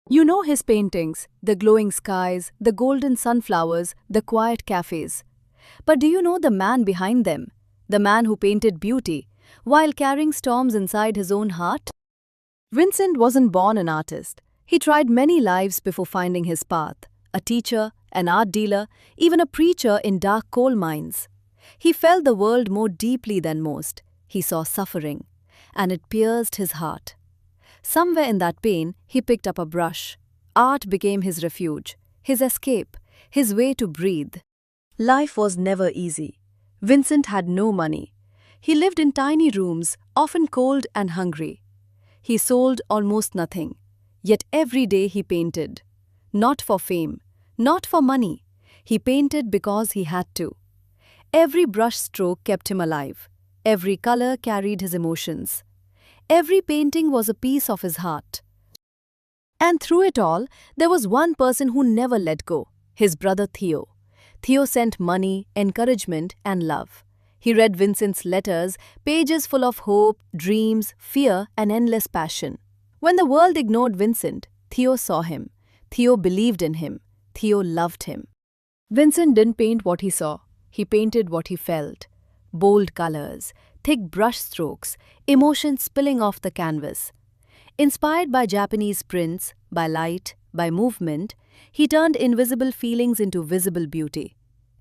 You know his paintings, the glowing skies, the golden sunflowers, the quiet cafes. But do you know the man behind them? The man who painted beauty, while carrying storms inside his own heart? Vincent wasn't born an artist. He tried many lives before finding his path: a teacher, an art dealer, even a preacher in dark coal mines. He felt the world more deeply than most. He saw suffering, and it pierced his heart. Somewhere in that pain, he picked up a brush. Art became his refuge, his escape, his way to breathe. Life was never easy. Vincent had no money. He lived in tiny rooms, often cold and hungry. He sold almost nothing. Yet every day he painted. Not for fame, not for money. He painted because he had to. Every brush stroke kept him alive. Every color carried his emotions. Every painting was a piece of his heart. And through it all, there was one person who never let go: his brother Theo. Theo sent money, encouragement, and love. He read Vincent's letters, pages full of hope, dreams, fear, and endless passion. When the world ignored Vincent, Theo saw him. Theo believed in him. Theo loved him. Vincent didn't paint what he saw. He painted what he felt. Bold colors, thick brush strokes, emotion spilling off the canvas. Inspired by Japanese prints, by light, by movement, he turned invisible feelings into visible beauty.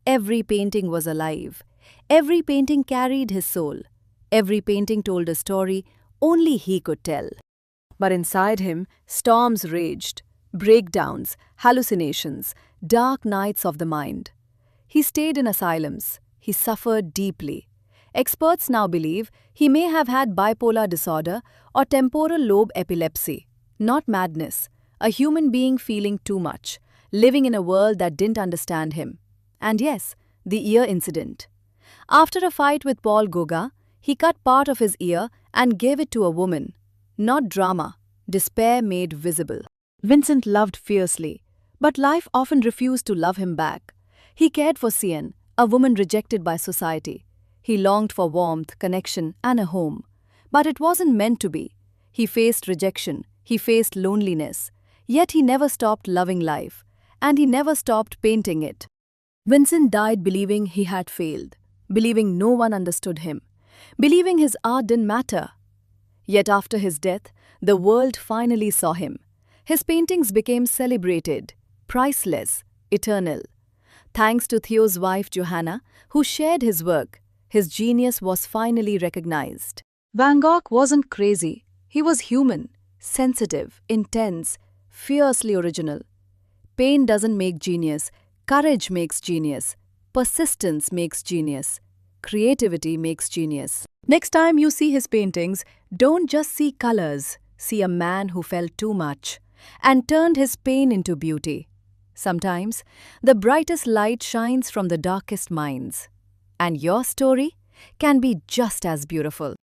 Every painting was alive. Every painting carried his soul. Every painting told a story only he could tell. But inside him, storms raged, breakdowns, hallucinations, dark nights of the mind. He stayed in asylums. He suffered deeply. Experts now believe he may have had bipolar disorder or temporal lobe epilepsy, not madness, a human being feeling too much, living in a world that didn't understand him. And yes, the ear incident. After a fight with Paul Gauguin, he cut part of his ear and gave it to a woman. Not drama, despair made visible. Vincent loved fiercely, but life often refused to love him back. He cared for Sian, a woman rejected by society. He longed for warmth, connection, and a home. But it wasn't meant to be. He faced rejection, he faced loneliness. Yet he never stopped loving life, and he never stopped painting it. Vincent died believing he had failed, believing no one understood him, believing his art didn't matter. Yet after his death, the world finally saw him. His paintings became celebrated, priceless, eternal. Thanks to Theo's wife Johanna, who shared his work, his genius was finally recognized. Van Gogh wasn't crazy. He was human, sensitive, intense, fiercely original. Pain doesn't make genius. Courage makes genius. Persistence makes genius. Creativity makes genius. Next time you see his paintings, don't just see colors. See a man who felt too much and turned his pain into beauty. Sometimes, the brightest light shines from the darkest minds. And your story can be just as beautiful.